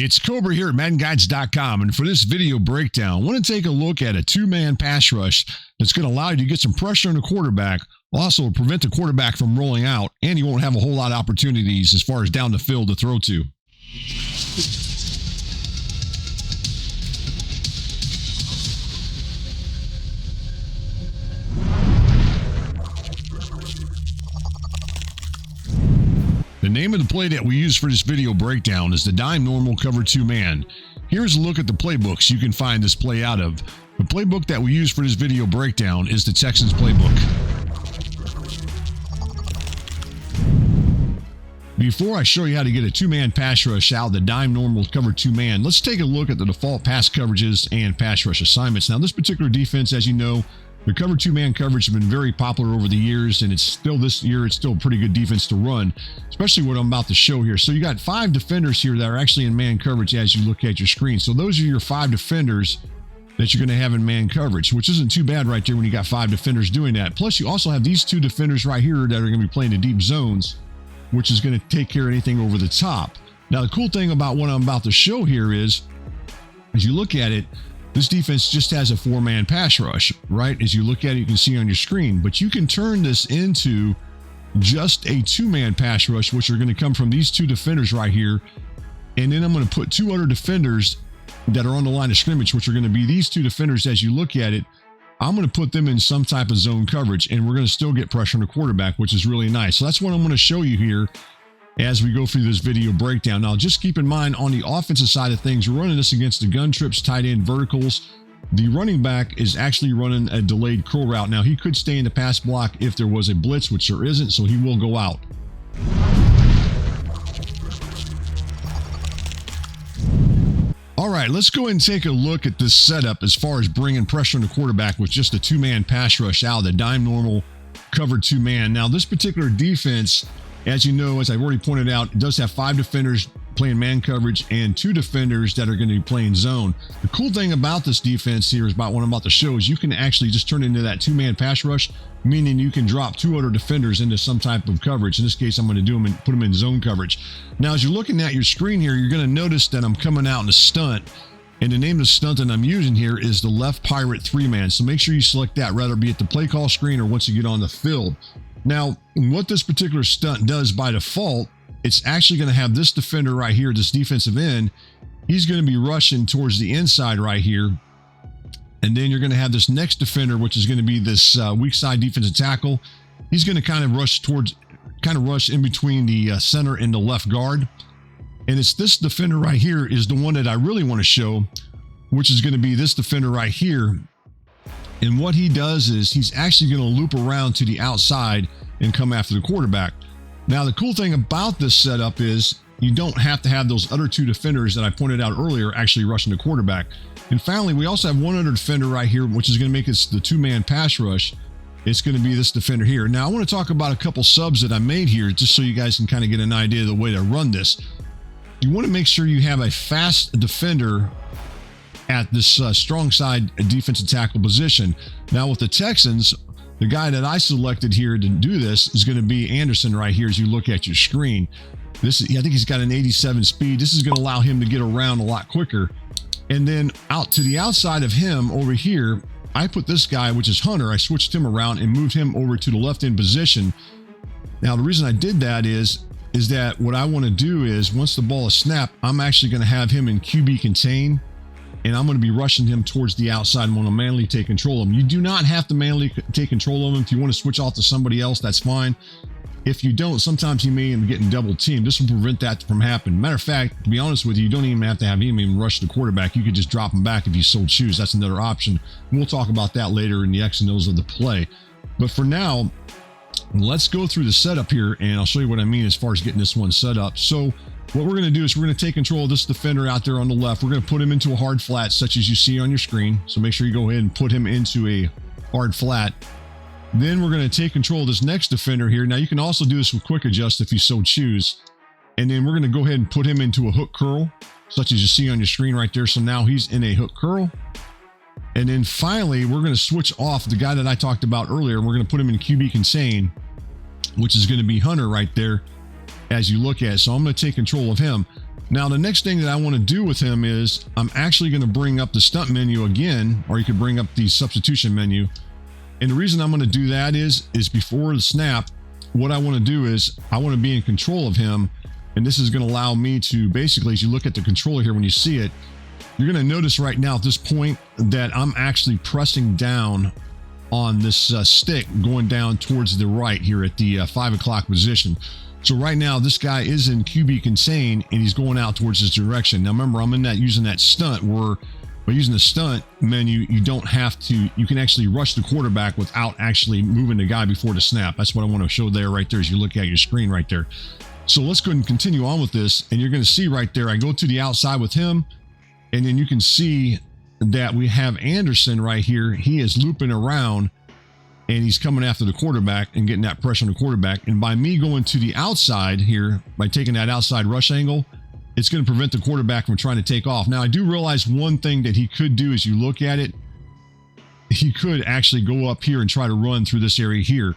It's Kobra here at MaddenGuides.com, and for this video breakdown, I want to take a look at a two-man pass rush that's going to allow you to get some pressure on the quarterback, also prevent the quarterback from rolling out, and you won't have a whole lot of opportunities as far as down the field to throw to. The name of the play that we use for this video breakdown is the dime normal cover two man. Here's a look at the playbooks you can find this play out of. The playbook that we use for this video breakdown is the Texans playbook. Before I show you how to get a two-man pass rush out of the dime normal cover two man, let's take a look at the default pass coverages and pass rush assignments. Now, this particular defense, as you know, the cover two-man coverage has been very popular over the years, and it's still this year, it's still a pretty good defense to run, especially what I'm about to show here. So you got 5 defenders here that are actually in man coverage as you look at your screen. So those are your 5 defenders that you're going to have in man coverage, which isn't too bad right there when you got 5 defenders doing that. Plus, you also have these 2 defenders right here that are going to be playing the deep zones, which is going to take care of anything over the top. Now, the cool thing about what I'm about to show here is, as you look at it, this defense just has a 4-man pass rush, right? As you look at it, you can see on your screen, but you can turn this into just a 2-man pass rush, which are going to come from these 2 defenders right here. And then I'm going to put 2 other defenders that are on the line of scrimmage, which are going to be these 2 defenders. As you look at it, I'm going to put them in some type of zone coverage, and we're going to still get pressure on the quarterback, which is really nice. So that's what I'm going to show you here as we go through this video breakdown. Now, just keep in mind on the offensive side of things, we're running this against the gun trips, tight end verticals. The running back is actually running a delayed curl route. Now, he could stay in the pass block if there was a blitz, which there isn't, so he will go out. All right, let's go ahead and take a look at this setup as far as bringing pressure on the quarterback with just a 2-man pass rush out of the dime normal covered 2-man. Now, this particular defense, as you know, as I've already pointed out, it does have 5 defenders playing man coverage and 2 defenders that are going to be playing zone. The cool thing about this defense here is about what I'm about to show is you can actually just turn into that 2-man pass rush, meaning you can drop 2 other defenders into some type of coverage. In this case, I'm going to do them and put them in zone coverage. Now, as you're looking at your screen here, you're going to notice that I'm coming out in a stunt. And the name of the stunt that I'm using here is the left pirate 3-man. So make sure you select that, whether it be at the play call screen or once you get on the field. Now, what this particular stunt does by default, it's actually going to have this defender right here, this defensive end. He's going to be rushing towards the inside right here. And then you're going to have this next defender, which is going to be this weak side defensive tackle. He's going to kind of rush in between the center and the left guard. And it's this defender right here is the one that I really want to show, which is going to be this defender right here. And what he does is he's actually going to loop around to the outside and come after the quarterback. Now, the cool thing about this setup is you don't have to have those other 2 defenders that I pointed out earlier actually rushing the quarterback. And finally, we also have one other defender right here, which is going to make us the 2-man pass rush. It's going to be this defender here. Now, I want to talk about a couple subs that I made here just so you guys can kind of get an idea of the way to run this. You want to make sure you have a fast defender at this strong side defensive tackle position. Now, with the Texans, the guy that I selected here to do this is going to be Anderson right here as you look at your screen. I think he's got an 87 speed. This is going to allow him to get around a lot quicker. And then out to the outside of him over here, I put this guy, which is Hunter. I switched him around and moved him over to the left end position. Now, the reason I did that is that what I want to do is once the ball is snapped, I'm actually going to have him in QB contain. And I'm going to be rushing him towards the outside and want to manually take control of him. You do not have to manually take control of him. If you want to switch off to somebody else, that's fine. If you don't, sometimes you may end up getting double teamed. This will prevent that from happening. Matter of fact, to be honest with you, you don't even have to have him even rush the quarterback. You could just drop him back if you so choose. That's another option. We'll talk about that later in the X and O's of the play. But for now, let's go through the setup here, and I'll show you what I mean as far as getting this one set up. So what we're going to do is we're going to take control of this defender out there on the left. We're going to put him into a hard flat, such as you see on your screen. So make sure you go ahead and put him into a hard flat. Then we're going to take control of this next defender here. Now, you can also do this with quick adjust if you so choose. And then we're going to go ahead and put him into a hook curl, such as you see on your screen right there. So now he's in a hook curl. And then finally, we're going to switch off the guy that I talked about earlier. We're going to put him in QB contain, which is going to be Hunter right there as you look at it. So I'm going to take control of him. Now, the next thing that I want to do with him is I'm actually going to bring up the stunt menu again, or you could bring up the substitution menu. And the reason I'm going to do that is before the snap, what I want to do is I want to be in control of him. And this is going to allow me to basically, as you look at the controller here, when you see it, you're going to notice right now at this point that I'm actually pressing down on this stick going down towards the right here at the 5 o'clock position. So right now, this guy is in QB contain and he's going out towards this direction. Now remember, I'm in that using that stunt where by using the stunt menu, you don't have to, you can actually rush the quarterback without actually moving the guy before the snap. That's what I want to show there right there as you look at your screen right there. So let's go ahead and continue on with this. And you're going to see right there, I go to the outside with him. And then you can see that we have Anderson right here. He is looping around and he's coming after the quarterback and getting that pressure on the quarterback. And by me going to the outside here, by taking that outside rush angle, it's going to prevent the quarterback from trying to take off. Now, I do realize one thing that he could do as you look at it, he could actually go up here and try to run through this area here.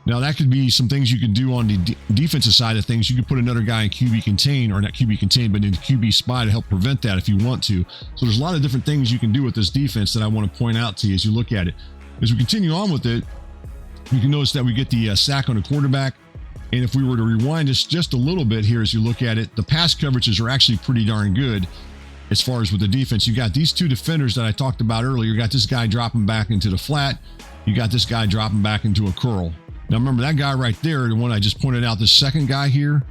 Now, that could be some things you could do on the defensive side of things. You could put another guy in QB contain, or not QB contain, but in QB spy to help prevent that if you want to. So there's a lot of different things you can do with this defense that I want to point out to you as you look at it. As we continue on with it, you can notice that we get the sack on the quarterback. And if we were to rewind this just a little bit here as you look at it, the pass coverages are actually pretty darn good as far as with the defense. You got these two defenders that I talked about earlier. You got this guy dropping back into the flat. You got this guy dropping back into a curl. Now, remember that guy right there, the one I just pointed out, the second guy here,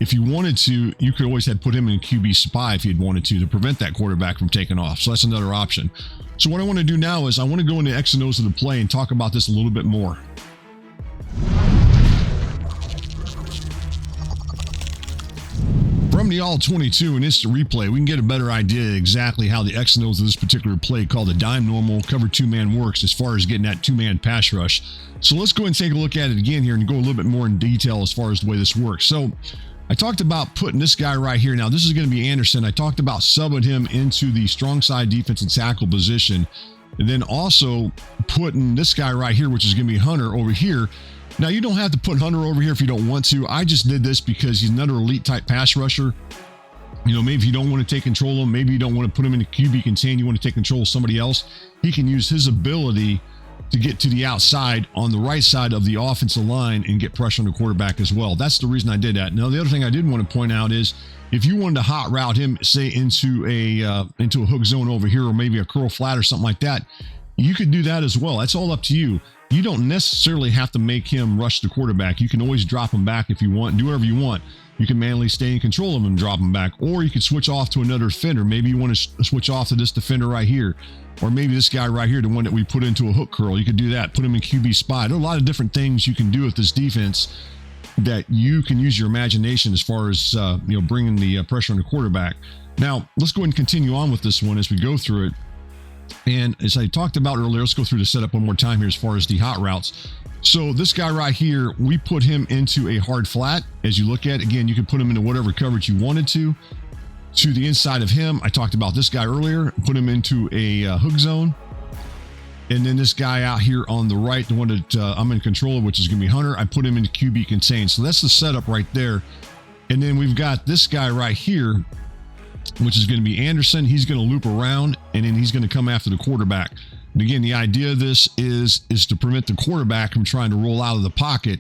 if you wanted to, you could always have put him in QB spy if you'd wanted to prevent that quarterback from taking off. So that's another option. So what I want to do now is I want to go into X and O's of the play and talk about this a little bit more. From the all-22 and instant replay, we can get a better idea exactly how the X and O's of this particular play called the dime normal cover two-man works as far as getting that two-man pass rush. So let's go ahead and take a look at it again here and go a little bit more in detail as far as the way this works. So I talked about putting this guy right here. Now, this is going to be Anderson. I talked about subbing him into the strong side defensive tackle position, and then also putting this guy right here, which is going to be Hunter, over here. Now, you don't have to put Hunter over here if you don't want to. I just did this because he's another elite type pass rusher. You know, maybe if you don't want to take control of him, maybe you don't want to put him in a QB contain, you want to take control of somebody else, he can use his ability to get to the outside on the right side of the offensive line and get pressure on the quarterback as well. That's the reason I did that. Now, the other thing I did want to point out is if you wanted to hot route him, say into a hook zone over here, or maybe a curl flat or something like that, you could do that as well. That's all up to you. You don't necessarily have to make him rush the quarterback. You can always drop him back if you want, do whatever you want. You can manually stay in control of him and drop him back, or you could switch off to another defender. Maybe you want to switch off to this defender right here, or maybe this guy right here, the one that we put into a hook curl. You could do that, put him in QB spy. There are a lot of different things you can do with this defense that you can use your imagination as far as bringing the pressure on the quarterback. Now, let's go ahead and continue on with this one as we go through it. And as I talked about earlier, let's go through the setup one more time here as far as the hot routes. So this guy right here, we put him into a hard flat. As you look at it, again, you can put him into whatever coverage you wanted to. To the inside of him, I talked about this guy earlier, put him into a hook zone. And then this guy out here on the right, the one that I'm in control of, which is going to be Hunter, I put him into QB contain. So that's the setup right there. And then we've got this guy right here, which is going to be Anderson. He's going to loop around, and then he's going to come after the quarterback. And again, the idea of this is to prevent the quarterback from trying to roll out of the pocket.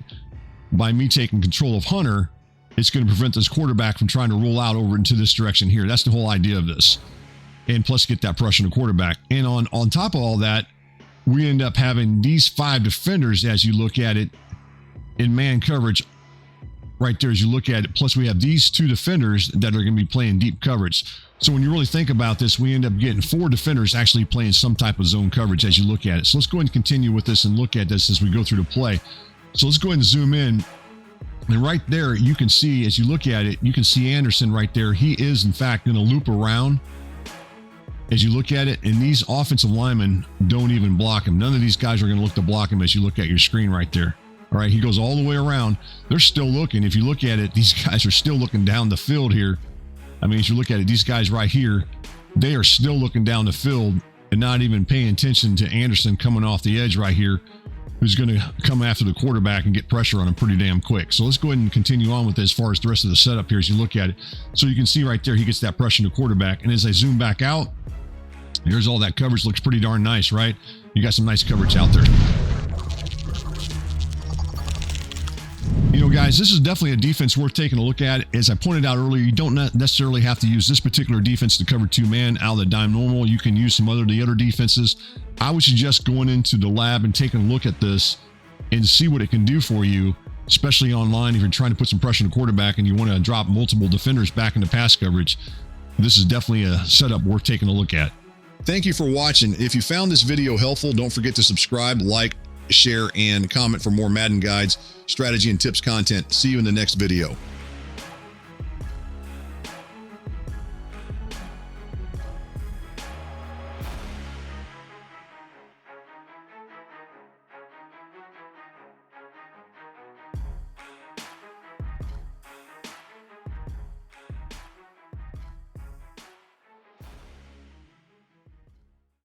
By me taking control of Hunter, it's going to prevent this quarterback from trying to roll out over into this direction here. That's the whole idea of this. And plus get that pressure on the quarterback. And on top of all that, we end up having these 5 defenders as you look at it in man coverage right there as you look at it. Plus we have these 2 defenders that are going to be playing deep coverage. So when you really think about this, we end up getting 4 defenders actually playing some type of zone coverage as you look at it. So let's go ahead and continue with this and look at this as we go through the play. So let's go ahead and zoom in. And right there, you can see, as you look at it, you can see Anderson right there. He is, in fact, going to loop around as you look at it. And these offensive linemen don't even block him. None of these guys are going to look to block him as you look at your screen right there. All right, he goes all the way around. They're still looking. If you look at it, these guys are still looking down the field here. I mean, as you look at it, these guys right here, they are still looking down the field and not even paying attention to Anderson coming off the edge right here. who's going to come after the quarterback and get pressure on him pretty damn quick. So let's go ahead and continue on with this as far as the rest of the setup here as you look at it. So you can see right there, he gets that pressure on the quarterback. And as I zoom back out, here's all that coverage. Looks pretty darn nice, right? You got some nice coverage out there. You know, guys, this is definitely a defense worth taking a look at. As I pointed out earlier, you don't necessarily have to use this particular defense to cover 2-man out of the dime normal. You can use some the other defenses. I would suggest going into the lab and taking a look at this and see what it can do for you, especially online if you're trying to put some pressure on the quarterback and you want to drop multiple defenders back into pass coverage. This is definitely a setup worth taking a look at. Thank you for watching. If you found this video helpful, don't forget to subscribe, like, share, and comment for more Madden guides, strategy, and tips content. See you in the next video.